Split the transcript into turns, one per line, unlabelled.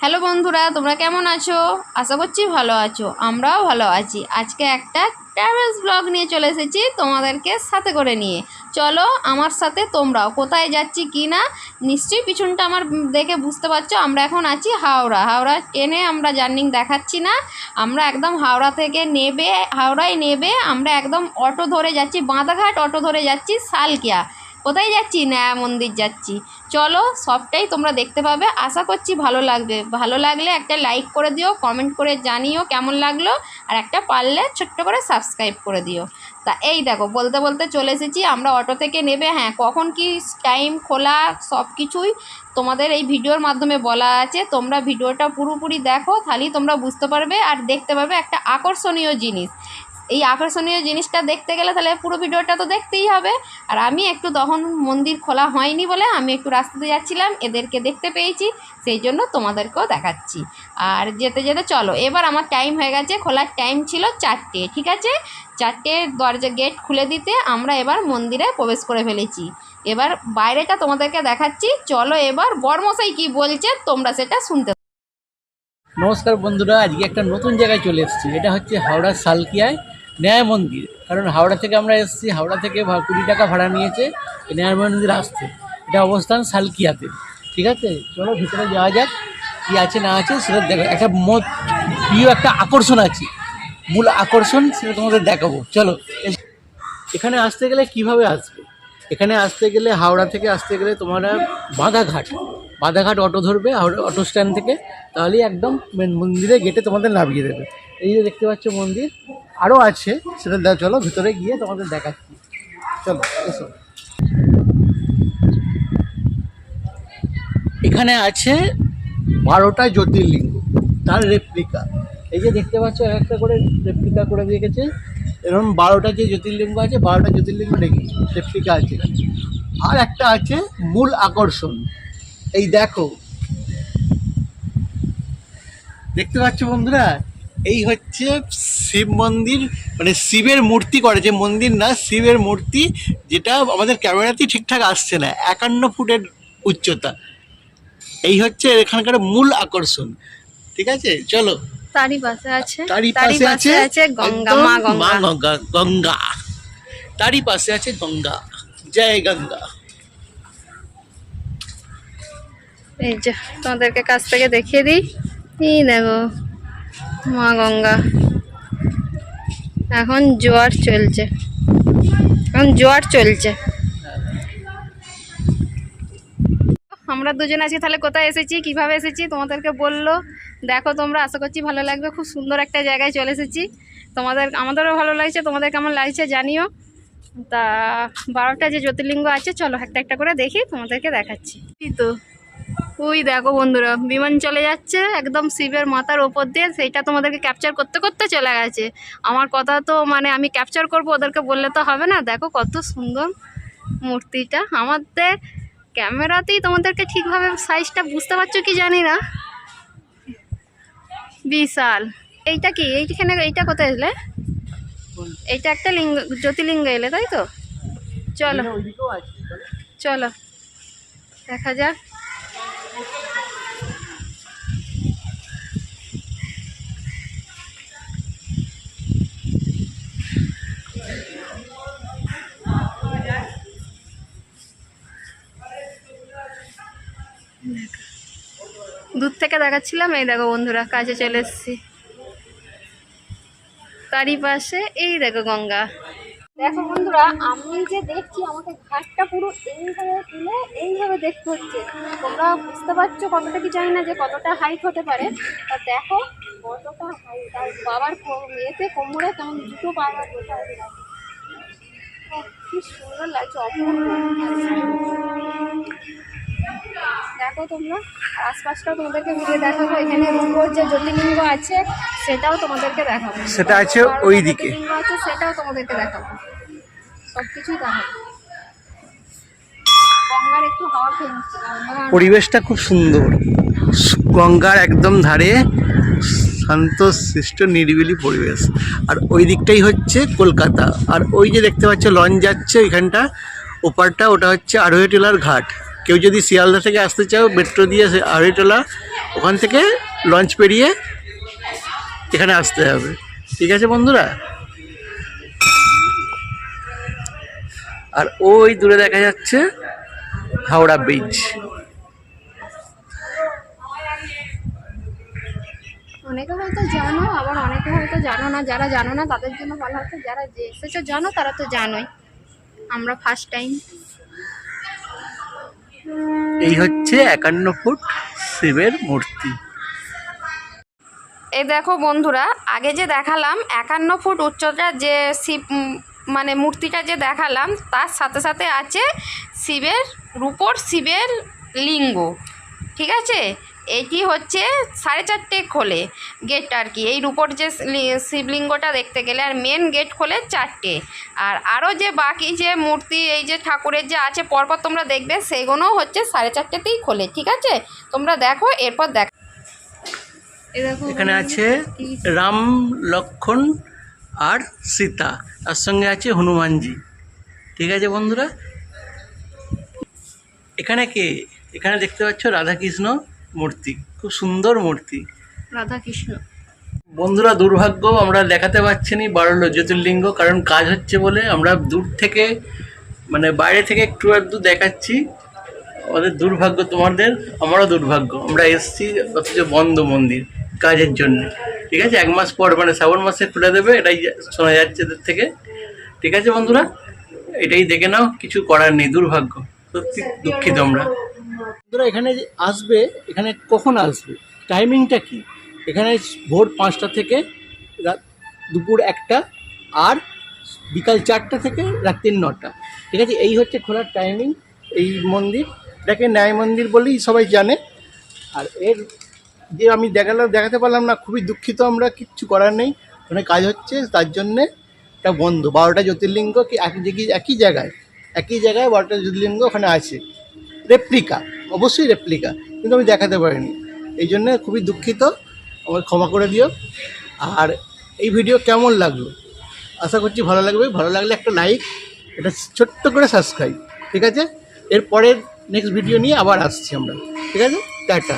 Hello বন্ধুরা, তোমরা কেমন আছো? আশা করছি ভালো আছো। আমরাও ভালো আছি। আজকে একটা ট্রাভেলস ব্লগ নিয়ে চলে এসেছি তোমাদেরকে সাথে করে নিয়ে। চলো আমার সাথে তোমরাও। কোথায় যাচ্ছি কি না নিশ্চয়ই পিছনটা আমার দেখে বুঝতে পারছো। আমরা এখন আছি হাওড়া ট্রেনে আমরা জার্নি দেখাচ্ছি না। আমরা একদম হাওড়ায় নেবে আমরা একদম অটো ধরে যাচ্ছি, বাঁধাঘাট অটো ধরে যাচ্ছি সালকিয়া। কোথায় যাচ্ছি? নয়া মন্দির যাচ্ছি। চলো সবটাই তোমরা দেখতে পাবে। আশা করছি ভালো লাগবে। ভালো লাগলে একটা লাইক করে দিও, কমেন্ট করে জানিও কেমন লাগলো, আর একটা পারলে ছোট্ট করে সাবস্ক্রাইব করে দিও। তা এই দেখো বলতে বলতে চলে এসেছি। আমরা অটো থেকে নেবে, হ্যাঁ কখন কি টাইম খোলা সব কিছুই তোমাদের এই ভিডিওর মাধ্যমে বলা আছে। তোমরা ভিডিওটা পুরোপুরি দেখো, তাহলেই তোমরা বুঝতে পারবে আর দেখতে পারবে একটা আকর্ষণীয় জিনিস। এই আকর্ষণীয় জিনিসটা দেখতে গেলে তাহলে পুরো ভিডিওটা তো দেখতেই হবে। আর আমি একটু তখন মন্দির খোলা হয়নি বলে আমি একটু রাস্তাতে যাচ্ছিলাম, এদেরকে দেখতে পেয়েছি, সেই জন্য তোমাদেরকেও দেখাচ্ছি। আর যেতে যেতে চলো, এবার আমার টাইম হয়ে গেছে, খোলার টাইম ছিল 4টে, ঠিক আছে? 4টে দরজা গেট খুলে দিতে আমরা এবার মন্দিরে প্রবেশ করে ফেলেছি। এবার বাইরেটা তোমাদেরকে দেখাচ্ছি। চলো এবার বরমশাই কি বলছে তোমরা সেটা শুনতে।
নমস্কার বন্ধুরা, আজকে একটা নতুন জায়গায় চলে এসেছি। এটা হচ্ছে হাওড়ার সালকিয়ায় ন্যায় মন্দির। কারণ হাওড়া থেকে আমরা এসেছি, হাওড়া থেকে 20 টাকা ভাড়া নিয়েছে ন্যায় মন্দির আসতে। এটা অবস্থান সালকিয়াতে, ঠিক আছে? চলো ভিতরে যাওয়া যাক, কী আছে না আছে সেটা দেখো। একটা প্রিয় একটা আকর্ষণ আছে, মূল আকর্ষণ, সেটা তোমাদের দেখাবো। চলো এখানে আসতে গেলে কিভাবে আসবে? এখানে আসতে গেলে হাওড়া থেকে আসতে গেলে তোমরা বাধাঘাট অটো ধরবে, হাওড়া অটো স্ট্যান্ড থেকে, তাহলেই একদম মেন মন্দিরে গেটে তোমাদের নামিয়ে দেবে। এই যে দেখতে পাচ্ছ মন্দির, আরও আছে, সেটা চলো ভিতরে গিয়ে তোমাদের দেখাচ্ছি। চলো এসো। এখানে আছে 12টা জ্যোতির্লিঙ্গ, তার রেপ্লিকা। এই যে দেখতে পাচ্ছ একটা করে রেপ্লিকা করে রেখেছে। এরকম 12টা যে জ্যোতির্লিঙ্গ আছে, 12টা জ্যোতির্লিঙ্গ রেপ্লিকা আছে এখানে। আর একটা আছে মূল আকর্ষণ, এই দেখো, দেখতে পাচ্ছ বন্ধুরা, এই হচ্ছে শিব মন্দির, মানে শিবের মূর্তি করেছে, মন্দির না, শিবের মূর্তি, যেটা আমাদের ক্যামেরাতেই ঠিকঠাক আসছে না। 51 ফুটের উচ্চতা। এই হচ্ছে এখানকার মূল আকর্ষণ, ঠিক আছে? চলো।
তারই পাশে আছে গঙ্গা, মা
গঙ্গা। তারই পাশে আছে গঙ্গা। জয় গঙ্গা।
এই যে তোমাদেরকে কাছ থেকে দেখিয়ে দিই, এই দেখো মা গঙ্গা। এখন জোয়ার চলছে। আমরা দুজন আছি। তাহলে কোথায় এসেছি, কিভাবে এসেছি তোমাদেরকে বললো। দেখো তোমরা, আশা করছি ভালো লাগবে। খুব সুন্দর একটা জায়গায় চলে এসেছি। আমাদেরও ভালো লাগছে, তোমাদের কেমন লাগছে জানিও। তা 12টা যে জ্যোতির্লিঙ্গ আছে, চলো একটা একটা করে দেখি, তোমাদেরকে দেখাচ্ছি। এই তো ওই দেখো বন্ধুরা, বিমান চলে যাচ্ছে একদম শিবের মাথার ওপর দিয়ে। সেইটা তোমাদেরকে ক্যাপচার করতে করতে চলে গেছে। আমার কথা তো মানে আমি ক্যাপচার করব, ওদেরকে বললে তো হবে না। দেখো কত সুন্দর মূর্তিটা। আমাদের ক্যামেরাতেই তোমাদেরকে ঠিকভাবে সাইজটা বুঝতে পারছো কি জানি না, বিশাল। এইটা কি, এইটা কোথায় এলে? এইটা একটা জ্যোতির্লিঙ্গ এলে, তাই তো? চলো দেখা যাক। দূর থেকে দেখাচ্ছিলাম, এই দেখো বন্ধুরা কাছে চলে এসেছি। তারই পাশে এই দেখো গঙ্গা। দেখো বন্ধুরা, আমি যে দেখছি আমাকে ঘাটটা পুরো এইভাবে তুলে এইভাবে দেখতে হচ্ছে। তোমরা বুঝতে পারছো কতটা কি জানি না যে কতটা হাইট হতে পারে। তা দেখো কতটা হাইট, আর বাবার এতে কোমরে কেমন দুটো বাবার বোঝা, কি সুন্দর লাগছে, অপূর্ব। দেখো তোমরা, আশপাশটাও তোমাদেরকে ঘুরে দেখাবো। এখানে উপর যে জ্যোতির্লিঙ্গ আছে সেটাও তোমাদেরকে দেখাবো।
সেটা আছে ওই দিকে,
জ্যোতির্লিঙ্গ আছে সেটাও তোমাদেরকে দেখাবো, সবকিছুই দেখাবো। গঙ্গার একটু হাওয়া খেয়ে নিচ্ছে।
পরিবেশটা খুব সুন্দর, গঙ্গার একদম ধারে শান্ত শিষ্ট নিরিবিলি পরিবেশ। আর ওই দিকটাই হচ্ছে কলকাতা। আর ওই যে দেখতে পাচ্ছ লঞ্চ যাচ্ছে এখানটা, ওপারটা, ওটা হচ্ছে আড়ৈটোলার ঘাট। কেউ যদি শিয়ালদা থেকে আসতে চাও মেট্রো দিয়ে আড়ৈটোলা, ওখান থেকে লঞ্চ পেরিয়ে এখানে আসতে হবে। ঠিক আছে বন্ধুরা? আর ওই দূরে দেখা যাচ্ছে হাওড়া ব্রিজ।
অনেকে হয়তো জানো, আবার অনেকে হয়তো জানো না। যারা জানো না তাদের জন্য ভালো হতো, যারা যে এসেছো জানো তারা তো জানোই। আমরা ফার্স্ট টাইম।
এই হচ্ছে 51 ফুট শিবের মূর্তি।
এই দেখো বন্ধুরা, আগে যে দেখালাম 51 ফুট উচ্চতার যে শিব মানে মূর্তিটা যে দেখালাম, তার সাথে সাথে আছে শিবের রূপোর শিবের লিঙ্গ। ঠিক আছে, এটি হচ্ছে 4.5 খোলে গেট আর কি, এই রূপোর যে শিবলিঙ্গটা দেখতে গেলে। আর মেন গেট খোলে 4টে। আর আরও যে বাকি যে মূর্তি এই যে ঠাকুরের যে আছে পরপর তোমরা দেখবে, সেগুলোও হচ্ছে 4.5তেই খোলে। ঠিক আছে, তোমরা দেখো, এরপর দেখো।
এখানে আছে রাম, লক্ষণ আর সীতা, তার সঙ্গে আছে হনুমানজি। ঠিক আছে বন্ধুরা, এখানে কে? এখানে দেখতে পাচ্ছ রাধাকৃষ্ণ মূর্তি, খুব সুন্দর মূর্তি।
রাধা কৃষ্ণ।
বন্ধুরা দুর্ভাগ্য, আমরা দেখাতে পারছি না 12 জ্যোতির্লিঙ্গ, কারণ কাজ হচ্ছে বলে আমরা দূর থেকে মানে বাইরে থেকে একটু আধটু দেখাচ্ছি। আমাদের দুর্ভাগ্য, তোমাদের আমারও দুর্ভাগ্য, আমরা এসছি অথচ বন্ধ মন্দির কাজের জন্য। ঠিক আছে, 1 মাস পর মানে শ্রাবণ মাসে খুলে দেবে, এটাই শোনা যাচ্ছে এদের থেকে। ঠিক আছে বন্ধুরা, এটাই দেখে নাও, কিছু করার নেই, দুর্ভাগ্য, সত্যি দুঃখিত আমরা। বন্ধুরা এখানে যে আসবে, এখানে কখন আসবে, টাইমিংটা কি? এখানে ভোর 5টা থেকে দুপুর 1টা, আর বিকাল 4টা থেকে রাত্রি 9টা। ঠিক আছে, এই হচ্ছে খোলার টাইমিং। এই মন্দির এটাকে ন্যায় মন্দির বলেই সবাই জানে। আর এর যে আমি দেখাতে পারলাম না, খুবই দুঃখিত আমরা, কিচ্ছু করার নেই, ওখানে কাজ হচ্ছে তার জন্যে এটা বন্ধ। 12টা জ্যোতির্লিঙ্গ কি একই জায়গায় 12টা জ্যোতির্লিঙ্গ ওখানে আছে, রেপ্লিকা, অবশ্যই রেপ্লিকা, কিন্তু আমি দেখাতে পারিনি, এই জন্যে খুবই দুঃখিত, আমার ক্ষমা করে দিও। আর এই ভিডিও কেমন লাগলো আশা করছি ভালো লাগবে। ভালো লাগলে একটা লাইক, এটা ছোট্ট করে সাবস্ক্রাইব। ঠিক আছে, এরপরের নেক্সট ভিডিও নিয়ে আবার আসছি আমরা। ঠিক আছে, টাটা।